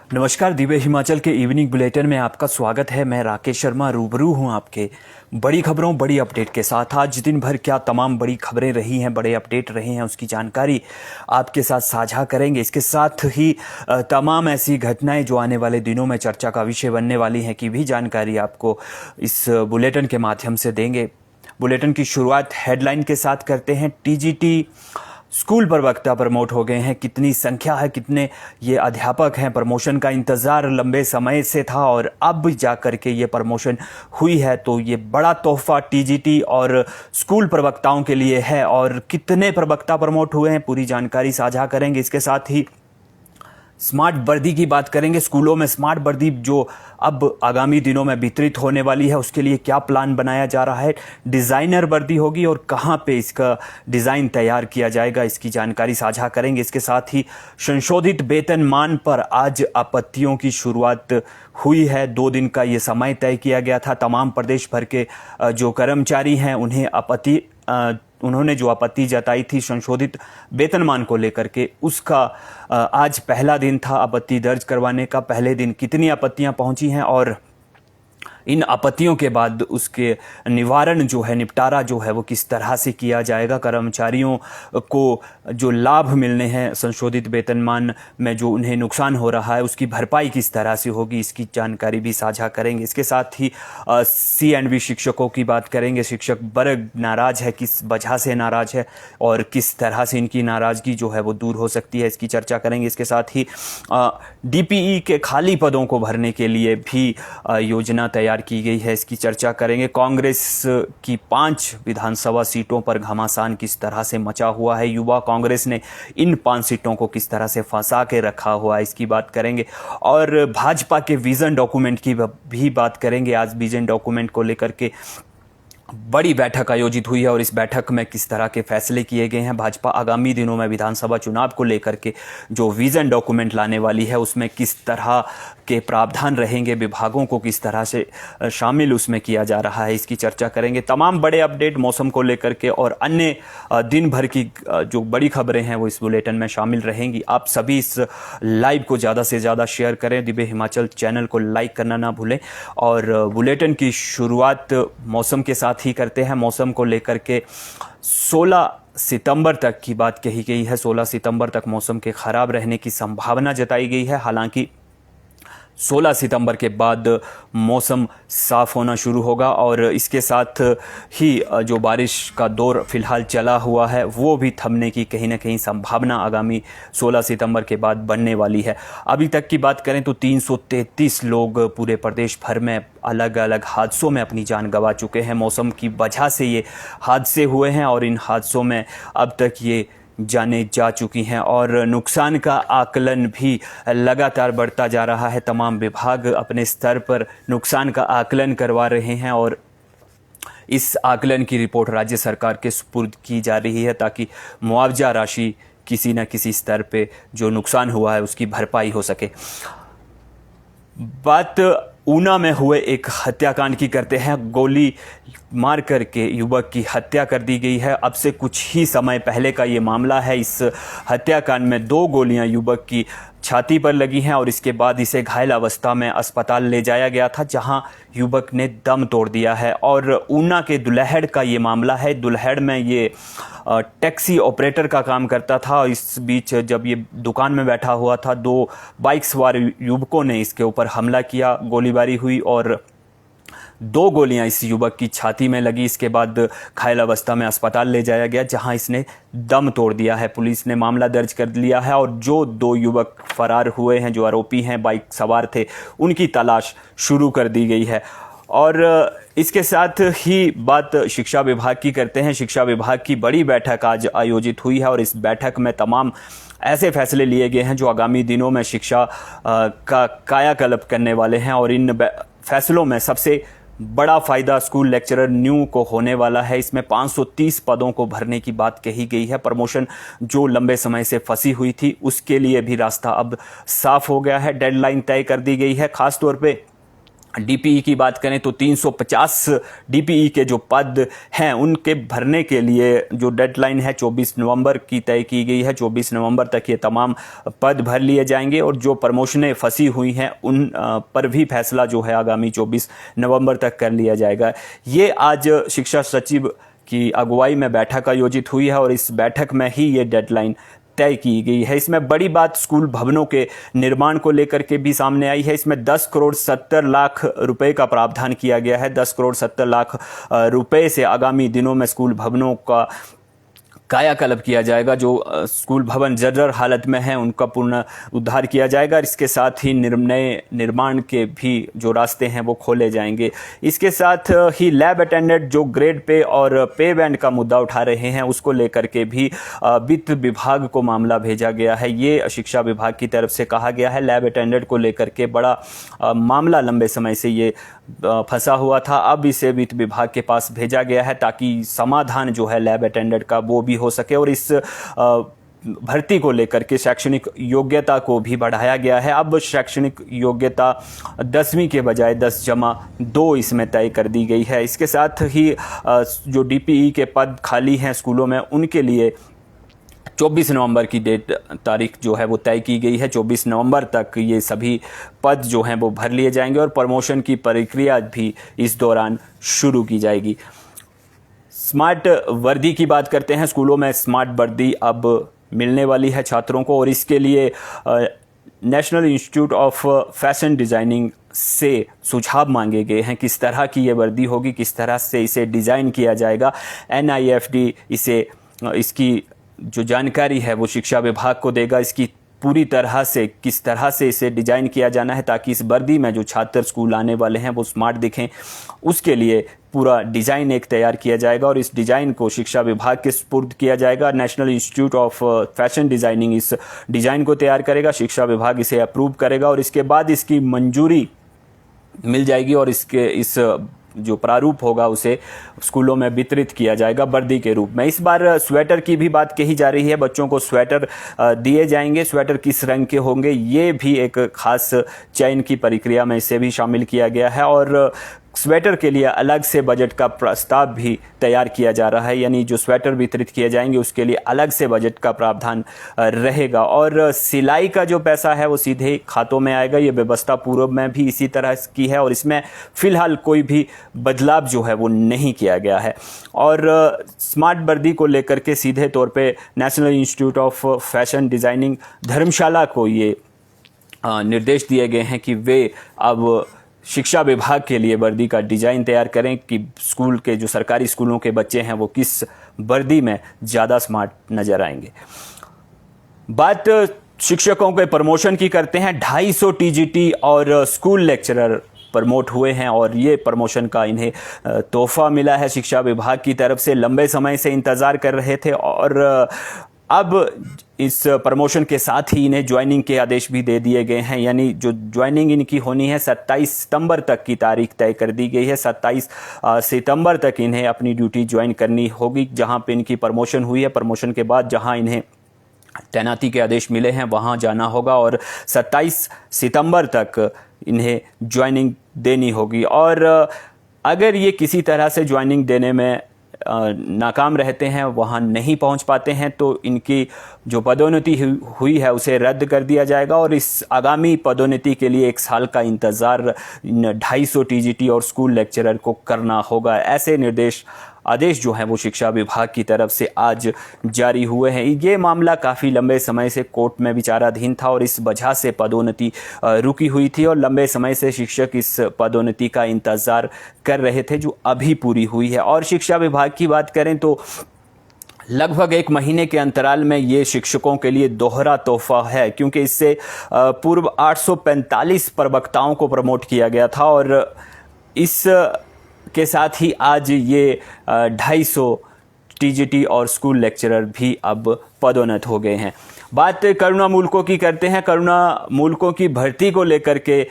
नमस्कार। दिव्य हिमाचल के evening bulletin में आपका स्वागत है। मैं राकेश शर्मा रूबरू हूं आपके बड़ी खबरों बड़ी अपडेट के साथ। आज दिन भर क्या तमाम बड़ी खबरें रही हैं, बड़े अपडेट रहे हैं, उसकी जानकारी आपके साथ साझा करेंगे। इसके साथ ही तमाम ऐसी घटनाएं जो आने वाले दिनों में चर्चा का विषय बनने वाली हैं की भी जानकारी आपको इस बुलेटिन के माध्यम से देंगे। बुलेटिन की शुरुआत हेडलाइन के साथ करते हैं। टीजीटी स्कूल प्रवक्ता प्रमोट हो गए हैं। कितनी संख्या है, कितने ये अध्यापक हैं। प्रमोशन का इंतज़ार लंबे समय से था और अब जाकर के ये प्रमोशन हुई है, तो ये बड़ा तोहफा टीजीटी और स्कूल प्रवक्ताओं के लिए है। और कितने प्रवक्ता प्रमोट हुए हैं, पूरी जानकारी साझा करेंगे। इसके साथ ही स्मार्ट वर्दी की बात करेंगे। स्कूलों में स्मार्ट वर्दी जो अब आगामी दिनों में वितरित होने वाली है, उसके लिए क्या प्लान बनाया जा रहा है। डिज़ाइनर वर्दी होगी और कहाँ पे इसका डिज़ाइन तैयार किया जाएगा, इसकी जानकारी साझा करेंगे। इसके साथ ही संशोधित वेतनमान पर आज आपत्तियों की शुरुआत हुई है। 2 दिन का ये समय तय किया गया था। तमाम प्रदेश भर के जो कर्मचारी हैं उन्होंने जो आपत्ति जताई थी संशोधित वेतनमान को लेकर के, उसका आज पहला दिन था आपत्ति दर्ज करवाने का। पहले दिन कितनी आपत्तियां पहुंची हैं और इन आपत्तियों के बाद उसके निवारण जो है, निपटारा जो है, वो किस तरह से किया जाएगा। कर्मचारियों को जो लाभ मिलने हैं संशोधित वेतनमान में, जो उन्हें नुकसान हो रहा है, उसकी भरपाई किस तरह से होगी, इसकी जानकारी भी साझा करेंगे। इसके साथ ही C&V शिक्षकों की बात करेंगे। शिक्षक वर्ग नाराज है, किस वजह से नाराज है और किस तरह से इनकी नाराजगी जो है वो दूर हो सकती है, इसकी चर्चा करेंगे। इसके साथ ही DPE के खाली पदों को भरने के लिए भी योजना तैयार की गई है, इसकी चर्चा करेंगे। कांग्रेस की 5 विधानसभा सीटों पर घमासान किस तरह से मचा हुआ है, युवा कांग्रेस ने इन 5 सीटों को किस तरह से फंसा के रखा हुआ है, इसकी बात करेंगे। और भाजपा के विजन डॉक्यूमेंट की भी बात करेंगे। आज विजन डॉक्यूमेंट को लेकर के बड़ी बैठक आयोजित हुई है और इस बैठक में किस तरह के फैसले किए गए हैं। भाजपा आगामी दिनों में विधानसभा चुनाव को लेकर के जो विजन डॉक्यूमेंट लाने वाली है, उसमें किस तरह के प्रावधान रहेंगे, विभागों को किस तरह से शामिल उसमें किया जा रहा है, इसकी चर्चा करेंगे। तमाम बड़े अपडेट मौसम को लेकर के और अन्य दिन भर की जो बड़ी खबरें हैं वो इस बुलेटिन में शामिल रहेंगी। आप सभी इस लाइव को ज़्यादा से ज़्यादा शेयर करें। दिव्य हिमाचल चैनल को लाइक करना ना भूलें। और बुलेटिन की शुरुआत मौसम के साथ ही करते हैं। मौसम को लेकर के 16 सितंबर तक की बात कही गई है। 16 सितंबर तक मौसम के खराब रहने की संभावना जताई गई है। हालांकि 16 सितंबर के बाद मौसम साफ होना शुरू होगा और इसके साथ ही जो बारिश का दौर फिलहाल चला हुआ है वो भी थमने की कहीं ना कहीं संभावना आगामी 16 सितंबर के बाद बनने वाली है। अभी तक की बात करें तो 333 लोग पूरे प्रदेश भर में अलग अलग हादसों में अपनी जान गंवा चुके हैं। मौसम की वजह से ये हादसे हुए हैं और इन हादसों में अब तक ये जाने जा चुकी हैं और नुकसान का आकलन भी लगातार बढ़ता जा रहा है। तमाम विभाग अपने स्तर पर नुकसान का आकलन करवा रहे हैं और इस आकलन की रिपोर्ट राज्य सरकार के सुपुर्द की जा रही है ताकि मुआवजा राशि किसी न किसी स्तर पे जो नुकसान हुआ है उसकी भरपाई हो सके। बात ऊना में हुए एक हत्याकांड की करते हैं। गोली मार करके युवक की हत्या कर दी गई है। अब से कुछ ही समय पहले का ये मामला है। इस हत्याकांड में 2 गोलियां युवक की छाती पर लगी हैं और इसके बाद इसे घायल अवस्था में अस्पताल ले जाया गया था, जहां युवक ने दम तोड़ दिया है। और ऊना के दुल्हेड़ का ये मामला है। दुल्हेड़ में ये टैक्सी ऑपरेटर का काम करता था। इस बीच जब ये दुकान में बैठा हुआ था, 2 बाइक सवार युवकों ने इसके ऊपर हमला किया। गोलीबारी हुई और 2 गोलियां इस युवक की छाती में लगी। इसके बाद घायल अवस्था में अस्पताल ले जाया गया, जहां इसने दम तोड़ दिया है। पुलिस ने मामला दर्ज कर लिया है और जो 2 युवक फरार हुए हैं, जो आरोपी हैं, बाइक सवार थे, उनकी तलाश शुरू कर दी गई है। और इसके साथ ही बात शिक्षा विभाग की करते हैं। शिक्षा विभाग की बड़ी बैठक आज आयोजित हुई है और इस बैठक में तमाम ऐसे फैसले लिए गए हैं जो आगामी दिनों में शिक्षा का कायाकल्प करने वाले हैं। और इन फैसलों में सबसे बड़ा फायदा स्कूल लेक्चरर न्यू को होने वाला है। इसमें 530 पदों को भरने की बात कही गई है। प्रमोशन जो लंबे समय से फंसी हुई थी, उसके लिए भी रास्ता अब साफ हो गया है। डेडलाइन तय कर दी गई है। खास तौर पे डीपीई की बात करें तो 350 डीपीई के जो पद हैं उनके भरने के लिए जो डेडलाइन है 24 नवंबर की तय की गई है। 24 नवंबर तक ये तमाम पद भर लिए जाएंगे और जो प्रमोशनें फंसी हुई हैं उन पर भी फैसला जो है आगामी 24 नवंबर तक कर लिया जाएगा। ये आज शिक्षा सचिव की अगुवाई में बैठक आयोजित हुई है और इस बैठक में ही ये डेडलाइन तय की गई है। इसमें बड़ी बात स्कूल भवनों के निर्माण को लेकर के भी सामने आई है। इसमें 10 करोड़ 70 लाख रुपए का प्रावधान किया गया है। 10 करोड़ 70 लाख रुपए से आगामी दिनों में स्कूल भवनों का कायाकल्प किया जाएगा। जो स्कूल भवन जर्जर हालत में हैं उनका पूर्ण उद्धार किया जाएगा। इसके साथ ही नए निर्माण के भी जो रास्ते हैं वो खोले जाएंगे। इसके साथ ही लैब अटेंडेंट जो ग्रेड पे और पे बैंड का मुद्दा उठा रहे हैं उसको लेकर के भी वित्त विभाग को मामला भेजा गया है। ये शिक्षा विभाग की तरफ से कहा गया है। लैब अटेंडेंट को लेकर के बड़ा मामला लंबे समय से ये फंसा हुआ था। अब इसे वित्त विभाग के पास भेजा गया है ताकि समाधान जो है लैब अटेंडेंट का वो भी हो सके और इस भर्ती को लेकर के शैक्षणिक योग्यता को भी बढ़ाया गया है। अब शैक्षणिक योग्यता 10वीं के बजाय 10+2 इसमें तय कर दी गई है। इसके साथ ही जो डीपीई के पद खाली हैं स्कूलों में उनके लिए 24 नवंबर की तारीख जो है वो तय की गई है। 24 नवंबर तक ये सभी पद जो हैं वो भर लिए जाएंगे और प्रमोशन की प्रक्रिया भी इस दौरान शुरू की जाएगी। स्मार्ट वर्दी की बात करते हैं। स्कूलों में स्मार्ट वर्दी अब मिलने वाली है छात्रों को और इसके लिए national Institute of Fashion designing से सुझाव मांगे गए हैं। किस तरह की ये वर्दी होगी, किस तरह से इसे डिज़ाइन किया जाएगा। NIFD इसकी जो जानकारी है वो शिक्षा विभाग को देगा। इसकी पूरी तरह से किस तरह से इसे डिज़ाइन किया जाना है ताकि इस वर्दी में जो छात्र स्कूल आने वाले हैं वो स्मार्ट दिखें, उसके लिए पूरा डिज़ाइन एक तैयार किया जाएगा और इस डिज़ाइन को शिक्षा विभाग के सुपुर्द किया जाएगा। National Institute of Fashion designing इस डिज़ाइन को तैयार करेगा, शिक्षा विभाग इसे अप्रूव करेगा और इसके बाद इसकी मंजूरी मिल जाएगी और इस जो प्रारूप होगा उसे स्कूलों में वितरित किया जाएगा वर्दी के रूप में। इस बार स्वेटर की भी बात कही जा रही है। बच्चों को स्वेटर दिए जाएंगे। स्वेटर किस रंग के होंगे ये भी एक खास चयन की प्रक्रिया में इसे भी शामिल किया गया है और स्वेटर के लिए अलग से बजट का प्रस्ताव भी तैयार किया जा रहा है। यानी जो स्वेटर वितरित किए जाएंगे उसके लिए अलग से बजट का प्रावधान रहेगा और सिलाई का जो पैसा है वो सीधे खातों में आएगा। ये व्यवस्था पूर्व में भी इसी तरह की है और इसमें फ़िलहाल कोई भी बदलाव जो है वो नहीं किया गया है। और स्मार्ट वर्दी को लेकर के सीधे तौर पे National Institute of Fashion Designing Dharamshala को ये निर्देश दिए गए हैं कि वे अब शिक्षा विभाग के लिए वर्दी का डिज़ाइन तैयार करें कि स्कूल के जो सरकारी स्कूलों के बच्चे हैं वो किस वर्दी में ज़्यादा स्मार्ट नज़र आएंगे। बात शिक्षकों के प्रमोशन की करते हैं। 250 TGT और स्कूल लेक्चरर प्रमोट हुए हैं और ये प्रमोशन का इन्हें तोहफा मिला है शिक्षा विभाग की तरफ से। लंबे समय से इंतज़ार कर रहे थे और अब इस प्रमोशन के साथ ही इन्हें ज्वाइनिंग के आदेश भी दे दिए गए हैं। यानी जो ज्वाइनिंग इनकी होनी है 27 सितंबर तक की तारीख तय कर दी गई है। 27 सितंबर तक इन्हें अपनी ड्यूटी ज्वाइन करनी होगी जहां पे इनकी प्रमोशन हुई है। प्रमोशन के बाद जहां इन्हें तैनाती के आदेश मिले हैं वहां जाना होगा और 27 सितंबर तक इन्हें ज्वाइनिंग देनी होगी। और अगर ये किसी तरह से ज्वाइनिंग देने में नाकाम रहते हैं, वहाँ नहीं पहुँच पाते हैं, तो इनकी जो पदोन्नति हुई है उसे रद्द कर दिया जाएगा और इस आगामी पदोन्नति के लिए 1 साल का इंतज़ार 250 TGT और स्कूल लेक्चरर को करना होगा। ऐसे आदेश जो हैं वो शिक्षा विभाग की तरफ से आज जारी हुए हैं। ये मामला काफ़ी लंबे समय से कोर्ट में विचाराधीन था और इस वजह से पदोन्नति रुकी हुई थी और लंबे समय से शिक्षक इस पदोन्नति का इंतज़ार कर रहे थे जो अभी पूरी हुई है। और शिक्षा विभाग की बात करें तो लगभग 1 महीने के अंतराल में ये शिक्षकों के लिए दोहरा तोहफा है क्योंकि इससे पूर्व 845 प्रवक्ताओं को प्रमोट किया गया था और इस के साथ ही आज ये 250 TGT और स्कूल लेक्चरर भी अब पदोन्नत हो गए हैं। बात करुणा मूलकों की करते हैं। करुणा मूलकों की भर्ती को लेकर के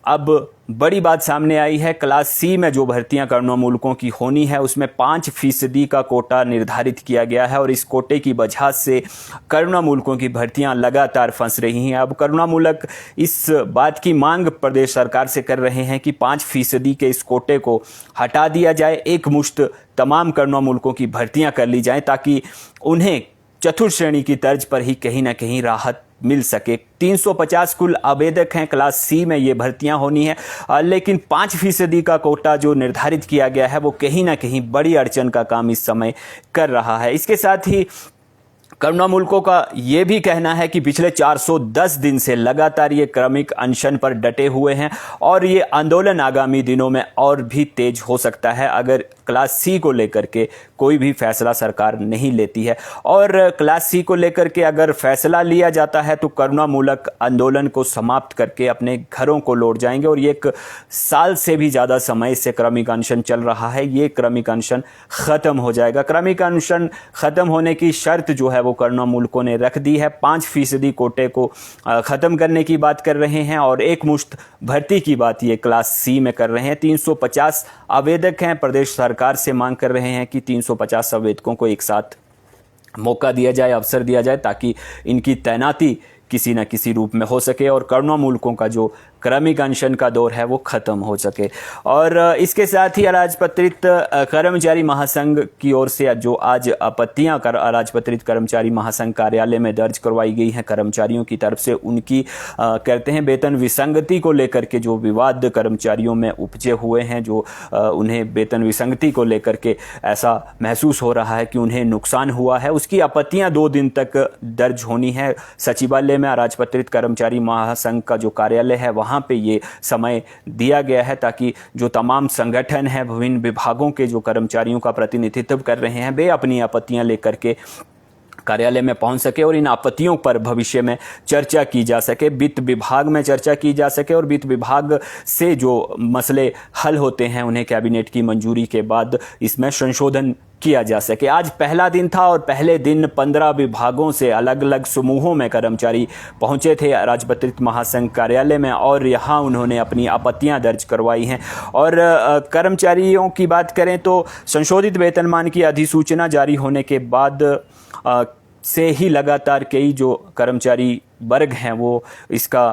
अब बड़ी बात सामने आई है। क्लास सी में जो भर्तियां करुणामूलकों की होनी है उसमें 5% का कोटा निर्धारित किया गया है और इस कोटे की वजह से करुणामूलकों की भर्तियां लगातार फंस रही हैं। अब करुणामूलक इस बात की मांग प्रदेश सरकार से कर रहे हैं कि 5% के इस कोटे को हटा दिया जाए, एक मुश्त तमाम करुणामूलकों की भर्तियां कर ली जाएं ताकि उन्हें चतुर्थ श्रेणी की तर्ज पर ही कहीं ना कहीं राहत मिल सके। 350 कुल आवेदक हैं, क्लास सी में ये भर्तियां होनी है, लेकिन 5% का कोटा जो निर्धारित किया गया है वो कहीं ना कहीं बड़ी अड़चन का काम इस समय कर रहा है। इसके साथ ही करुणामूलकों का ये भी कहना है कि पिछले 410 दिन से लगातार ये क्रमिक अनशन पर डटे हुए हैं और ये आंदोलन आगामी दिनों में और भी तेज हो सकता है अगर क्लास सी को लेकर के कोई भी फैसला सरकार नहीं लेती है। और क्लास सी को लेकर के अगर फैसला लिया जाता है तो करुणामूलक आंदोलन को समाप्त करके अपने घरों को लौट जाएंगे और ये 1 साल से भी ज़्यादा समय से क्रमिक अनशन चल रहा है, ये क्रमिक अनशन ख़त्म हो जाएगा। क्रमिक अनशन ख़त्म होने की शर्त जो है वो करुणामूलकों ने रख दी है। 5% कोटे को ख़त्म करने की बात कर रहे हैं और एक मुश्त भर्ती की बात ये क्लास सी में कर रहे हैं। 350 आवेदक हैं, प्रदेश सरकार से मांग कर रहे हैं कि 350 आवेदकों को एक साथ मौका दिया जाए, अवसर दिया जाए ताकि इनकी तैनाती किसी न किसी रूप में हो सके और करुणामूलकों का जो क्रमिक अनशन का दौर है वो ख़त्म हो सके। और इसके साथ ही अराजपत्रित कर्मचारी महासंघ की ओर से जो आज आपत्तियां अराजपत्रित कर्मचारी महासंघ कार्यालय में दर्ज करवाई गई हैं कर्मचारियों की तरफ से, उनकी कहते हैं वेतन विसंगति को लेकर के जो विवाद कर्मचारियों में उपजे हुए हैं, जो उन्हें वेतन विसंगति को लेकर के ऐसा महसूस हो रहा है कि उन्हें नुकसान हुआ है, उसकी आपत्तियां 2 दिन तक दर्ज होनी है। सचिवालय में अराजपत्रित कर्मचारी महासंघ का जो कार्यालय है वहाँ पे ये समय दिया गया है ताकि जो तमाम संगठन है, विभिन्न विभागों के जो कर्मचारियों का प्रतिनिधित्व कर रहे हैं, वे अपनी आपत्तियां लेकर के कार्यालय में पहुंच सके और इन आपत्तियों पर भविष्य में चर्चा की जा सके, वित्त विभाग में चर्चा की जा सके और वित्त विभाग से जो मसले हल होते हैं उन्हें कैबिनेट की मंजूरी के बाद इसमें संशोधन किया जा सके। आज पहला दिन था और पहले दिन 15 विभागों से अलग अलग समूहों में कर्मचारी पहुंचे थे अराजपत्रित महासंघ कार्यालय में और यहां उन्होंने अपनी आपत्तियां दर्ज करवाई हैं। और कर्मचारियों की बात करें तो संशोधित वेतनमान की अधिसूचना जारी होने के बाद से ही लगातार कई जो कर्मचारी वर्ग हैं वो इसका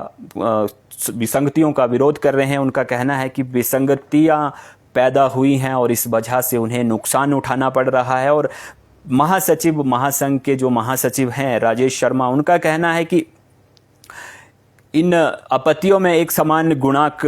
विसंगतियों का विरोध कर रहे हैं। उनका कहना है कि विसंगतियां पैदा हुई हैं और इस वजह से उन्हें नुकसान उठाना पड़ रहा है। और महासचिव महासंघ के जो महासचिव हैं राजेश शर्मा, उनका कहना है कि इन आपत्तियों में एक समान गुणांक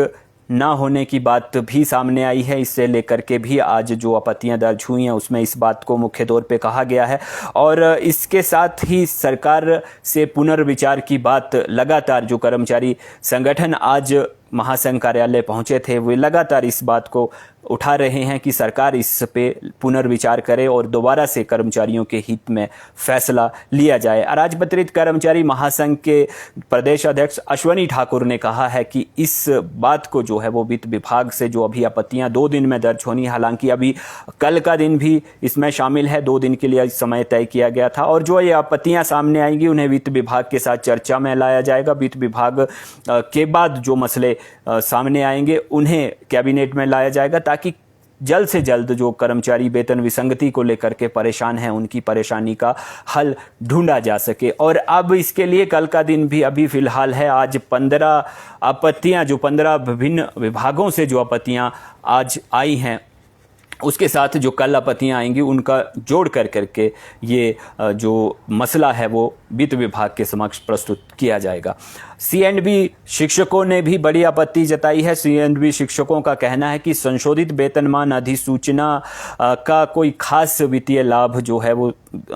ना होने की बात भी सामने आई है। इससे लेकर के भी आज जो आपत्तियां दर्ज हुई हैं उसमें इस बात को मुख्य तौर पे कहा गया है और इसके साथ ही सरकार से पुनर्विचार की बात लगातार जो कर्मचारी संगठन आज महासंघ कार्यालय पहुंचे थे वे लगातार इस बात को उठा रहे हैं कि सरकार इस पे पुनर्विचार करे और दोबारा से कर्मचारियों के हित में फैसला लिया जाए। अराजपत्रित कर्मचारी महासंघ के प्रदेश अध्यक्ष अश्वनी ठाकुर ने कहा है कि इस बात को जो है वो वित्त विभाग से जो अभी आपत्तियां 2 दिन में दर्ज होनी, हालांकि अभी कल का दिन भी इसमें शामिल है, 2 दिन के लिए समय तय किया गया था और जो ये आपत्तियां सामने आएंगी उन्हें वित्त विभाग के साथ चर्चा में लाया जाएगा। वित्त विभाग के बाद जो मसले सामने आएंगे उन्हें कैबिनेट में लाया जाएगा ताकि जल्द से जल्द जो कर्मचारी वेतन विसंगति को लेकर के परेशान हैं उनकी परेशानी का हल ढूंढा जा सके। और अब इसके लिए कल का दिन भी अभी फिलहाल है। आज 15 आपत्तियां जो 15 विभिन्न विभागों से जो आपत्तियां आज आई हैं उसके साथ जो कल आपत्तियां आएंगी उनका जोड़ कर करके ये जो मसला है वो वित्त विभाग के समक्ष प्रस्तुत किया जाएगा। C&B शिक्षकों ने भी बड़ी आपत्ति जताई है। C&B शिक्षकों का कहना है कि संशोधित वेतनमान अधिसूचना का कोई खास वित्तीय लाभ जो है वो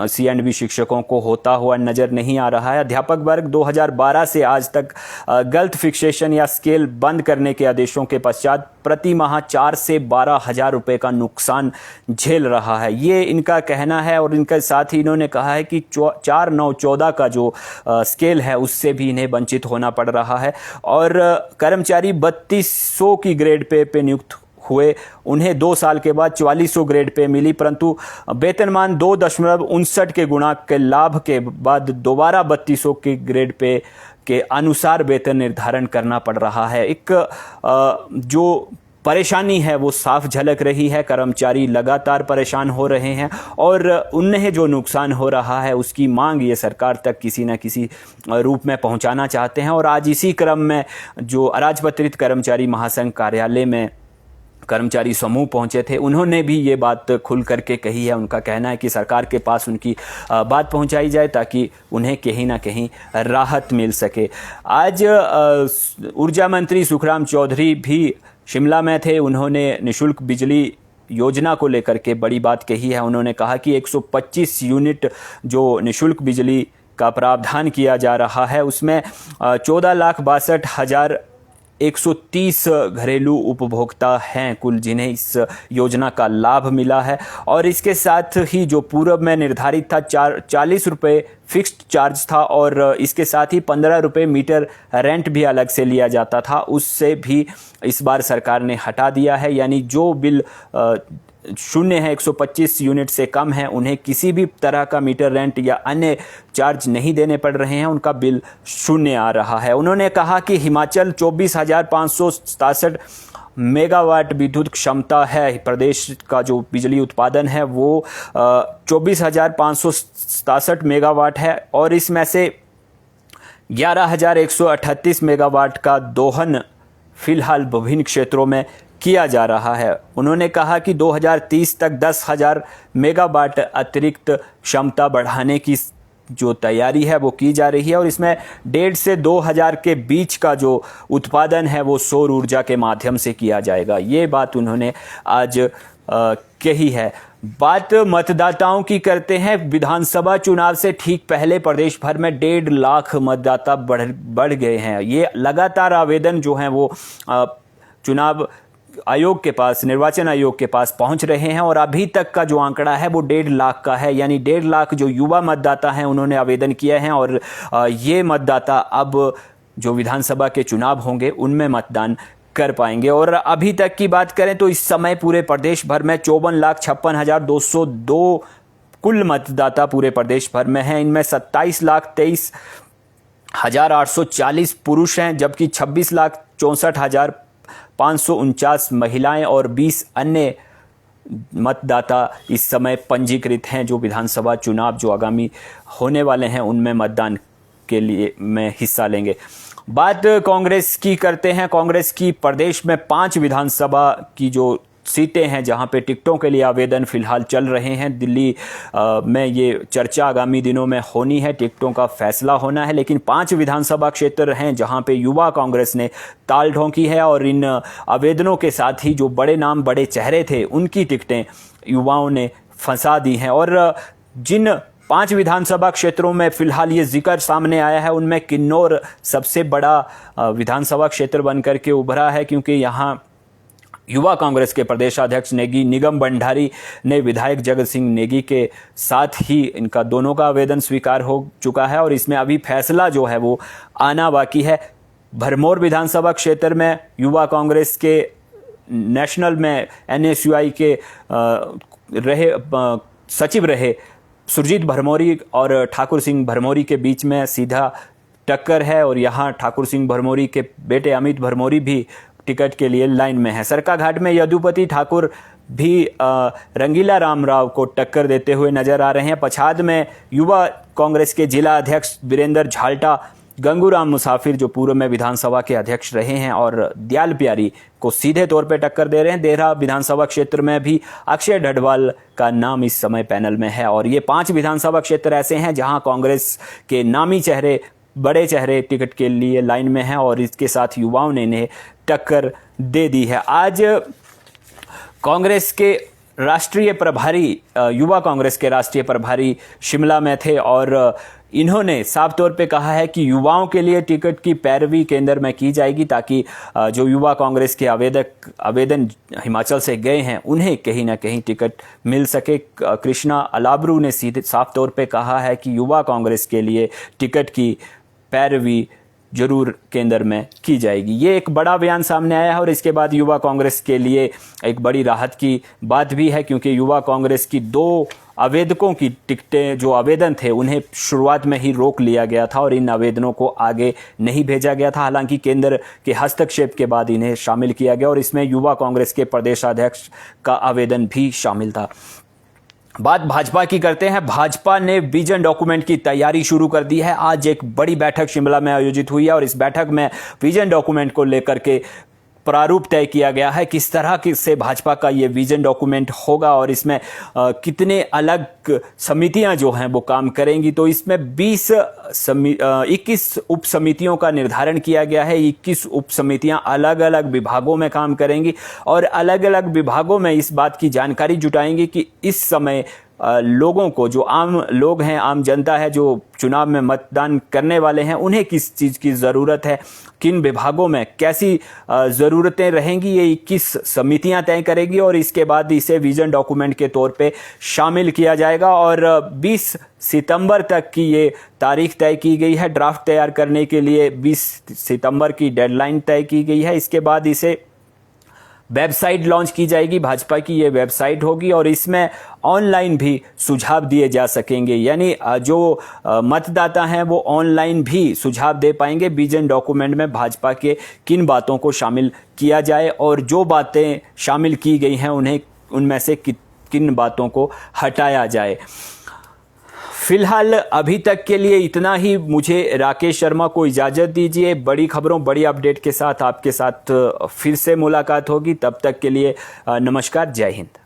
C&B शिक्षकों को होता हुआ नजर नहीं आ रहा है। अध्यापक वर्ग 2012 से आज तक गलत फिक्सेशन या स्केल बंद करने के आदेशों के पश्चात प्रति माह 4 से 12 हजार रुपए का नुकसान झेल रहा है, ये इनका कहना है। और इनके साथ ही इन्होंने कहा है कि 4-9-14 का जो स्केल है उससे भी इन्हें वंचित होना पड़ रहा है और कर्मचारी 3200 की ग्रेड पे नियुक्त हुए उन्हें 2 साल के बाद 4400 ग्रेड पे मिली, परंतु वेतनमान 2.59 के गुणांक के लाभ के बाद दोबारा 3200 के ग्रेड पे के अनुसार वेतन निर्धारण करना पड़ रहा है। एक जो परेशानी है वो साफ झलक रही है। कर्मचारी लगातार परेशान हो रहे हैं और उन्हें जो नुकसान हो रहा है उसकी मांग ये सरकार तक किसी न किसी रूप में पहुंचाना चाहते हैं। और आज इसी क्रम में जो अराजपत्रित कर्मचारी महासंघ कार्यालय में कर्मचारी समूह पहुंचे थे, उन्होंने भी ये बात खुल करके कही है। उनका कहना है कि सरकार के पास उनकी बात पहुंचाई जाए ताकि उन्हें कहीं ना कहीं राहत मिल सके। आज ऊर्जा मंत्री सुखराम चौधरी भी शिमला में थे। उन्होंने निःशुल्क बिजली योजना को लेकर के बड़ी बात कही है। उन्होंने कहा कि 125 यूनिट जो निःशुल्क बिजली का प्रावधान किया जा रहा है उसमें 14,62,130 घरेलू उपभोक्ता हैं कुल जिन्हें इस योजना का लाभ मिला है। और इसके साथ ही जो पूर्व में निर्धारित था 40 रुपये फिक्स्ड चार्ज था और इसके साथ ही 15 रुपये मीटर रेंट भी अलग से लिया जाता था, उससे भी इस बार सरकार ने हटा दिया है। यानी जो बिल शून्य है 125 यूनिट से कम है उन्हें किसी भी तरह का मीटर रेंट या अन्य चार्ज नहीं देने पड़ रहे हैं, उनका बिल शून्य आ रहा है। उन्होंने कहा कि हिमाचल 24,567 मेगावाट विद्युत क्षमता है। प्रदेश का जो बिजली उत्पादन है वो 24,567 मेगावाट है और इसमें से 11,138 मेगावाट का दोहन फिलहाल विभिन्न क्षेत्रों में किया जा रहा है। उन्होंने कहा कि 2030 तक 10,000 मेगावाट अतिरिक्त क्षमता बढ़ाने की जो तैयारी है वो की जा रही है और इसमें 1,500 से 2,000 के बीच का जो उत्पादन है वो सौर ऊर्जा के माध्यम से किया जाएगा। ये बात उन्होंने आज कही है। बात मतदाताओं की करते हैं। विधानसभा चुनाव से ठीक पहले प्रदेश भर में 1.5 लाख मतदाता बढ़ गए हैं। ये लगातार आवेदन जो हैं वो चुनाव आयोग के पास, निर्वाचन आयोग के पास पहुंच रहे हैं और अभी तक का जो आंकड़ा है वो 1.5 लाख का है। यानी 1.5 लाख जो युवा मतदाता हैं उन्होंने आवेदन किए हैं और ये मतदाता अब जो विधानसभा के चुनाव होंगे उनमें मतदान कर पाएंगे। और अभी तक की बात करें तो इस समय पूरे प्रदेश भर में 54,56,202 कुल मतदाता पूरे प्रदेश भर में हैं। इनमें 27,23,840 पुरुष हैं जबकि 26,64,549 महिलाएं और 20 अन्य मतदाता इस समय पंजीकृत हैं जो विधानसभा चुनाव जो आगामी होने वाले हैं उनमें मतदान के लिए में हिस्सा लेंगे। बात कांग्रेस की करते हैं। कांग्रेस की प्रदेश में 5 विधानसभा की जो सीटें हैं जहां पे टिकटों के लिए आवेदन फिलहाल चल रहे हैं। दिल्ली में ये चर्चा आगामी दिनों में होनी है, टिकटों का फैसला होना है। लेकिन 5 विधानसभा क्षेत्र हैं जहां पे युवा कांग्रेस ने ताल ठोंकी है और इन आवेदनों के साथ ही जो बड़े नाम बड़े चेहरे थे उनकी टिकटें युवाओं ने फंसा दी हैं। और जिन 5 विधानसभा क्षेत्रों में फिलहाल ये जिक्र सामने आया है उनमें किन्नौर सबसे बड़ा विधानसभा क्षेत्र बनकर के उभरा है क्योंकि यहाँ युवा कांग्रेस के प्रदेशाध्यक्ष नेगी निगम भंडारी ने विधायक जगत सिंह नेगी के साथ ही इनका दोनों का आवेदन स्वीकार हो चुका है और इसमें अभी फैसला जो है वो आना बाकी है। भरमौर विधानसभा क्षेत्र में युवा कांग्रेस के नेशनल में NSUI के सचिव रहे सुरजीत भरमौरी और ठाकुर सिंह भरमौरी के बीच में सीधा टक्कर है और यहाँ ठाकुर सिंह भरमौरी के बेटे अमित भरमौरी भी टिकट के लिए लाइन में है। सरकाघाट में यदुपति ठाकुर भी रंगीला रामराव को टक्कर देते हुए नजर आ रहे हैं। पछाद में युवा कांग्रेस के जिला अध्यक्ष वीरेंद्र झाल्टा गंगूराम मुसाफिर जो पूर्व में विधानसभा के अध्यक्ष रहे हैं और दयाल प्यारी को सीधे तौर पे टक्कर दे रहे हैं। देहरा विधानसभा क्षेत्र में भी अक्षय ढडवाल का नाम इस समय पैनल में है और ये 5 विधानसभा क्षेत्र ऐसे हैं जहां कांग्रेस के नामी चेहरे, बड़े चेहरे टिकट के लिए लाइन में हैं और इसके साथ युवाओं ने इन्हें टक्कर दे दी है। आज कांग्रेस के राष्ट्रीय प्रभारी, युवा कांग्रेस के राष्ट्रीय प्रभारी शिमला में थे और इन्होंने साफ तौर पे कहा है कि युवाओं के लिए टिकट की पैरवी केंद्र में की जाएगी ताकि जो युवा कांग्रेस के आवेदन हिमाचल से गए हैं उन्हें कहीं ना कहीं टिकट मिल सके। कृष्णा अलाब्रू ने सीधे साफ तौर पे कहा है कि युवा कांग्रेस के लिए टिकट की पैरवी जरूर केंद्र में की जाएगी। ये एक बड़ा बयान सामने आया है और इसके बाद युवा कांग्रेस के लिए एक बड़ी राहत की बात भी है, क्योंकि युवा कांग्रेस की 2 आवेदकों की टिकटें जो आवेदन थे उन्हें शुरुआत में ही रोक लिया गया था और इन आवेदनों को आगे नहीं भेजा गया था। हालांकि केंद्र के हस्तक्षेप के बाद इन्हें शामिल किया गया और इसमें युवा कांग्रेस के प्रदेशाध्यक्ष का आवेदन भी शामिल था। बात भाजपा की करते हैं। भाजपा ने विजन डॉक्यूमेंट की तैयारी शुरू कर दी है। आज एक बड़ी बैठक शिमला में आयोजित हुई है और इस बैठक में विजन डॉक्यूमेंट को लेकर के प्रारूप तय किया गया है, किस तरह से भाजपा का ये विजन डॉक्यूमेंट होगा और इसमें कितने अलग समितियां जो हैं वो काम करेंगी। तो इसमें 21 उप समितियों का निर्धारण किया गया है। 21 उप समितियां अलग अलग विभागों में काम करेंगी और अलग अलग विभागों में इस बात की जानकारी जुटाएंगी कि इस समय लोगों को, जो आम लोग हैं, आम जनता है, जो चुनाव में मतदान करने वाले हैं, उन्हें किस चीज़ की ज़रूरत है, किन विभागों में कैसी ज़रूरतें रहेंगी, ये 21 समितियां तय करेगी और इसके बाद इसे विजन डॉक्यूमेंट के तौर पे शामिल किया जाएगा। और 20 सितंबर तक की ये तारीख तय की गई है। ड्राफ्ट तैयार करने के लिए 20 सितंबर की डेडलाइन तय की गई है। इसके बाद इसे वेबसाइट लॉन्च की जाएगी। भाजपा की ये वेबसाइट होगी और इसमें ऑनलाइन भी सुझाव दिए जा सकेंगे, यानी जो मतदाता हैं वो ऑनलाइन भी सुझाव दे पाएंगे विजन डॉक्यूमेंट में भाजपा के किन बातों को शामिल किया जाए और जो बातें शामिल की गई हैं उन्हें, उनमें से किन बातों को हटाया जाए। फिलहाल अभी तक के लिए इतना ही। मुझे राकेश शर्मा को इजाज़त दीजिए। बड़ी खबरों, बड़ी अपडेट के साथ आपके साथ फिर से मुलाकात होगी। तब तक के लिए नमस्कार, जय हिंद।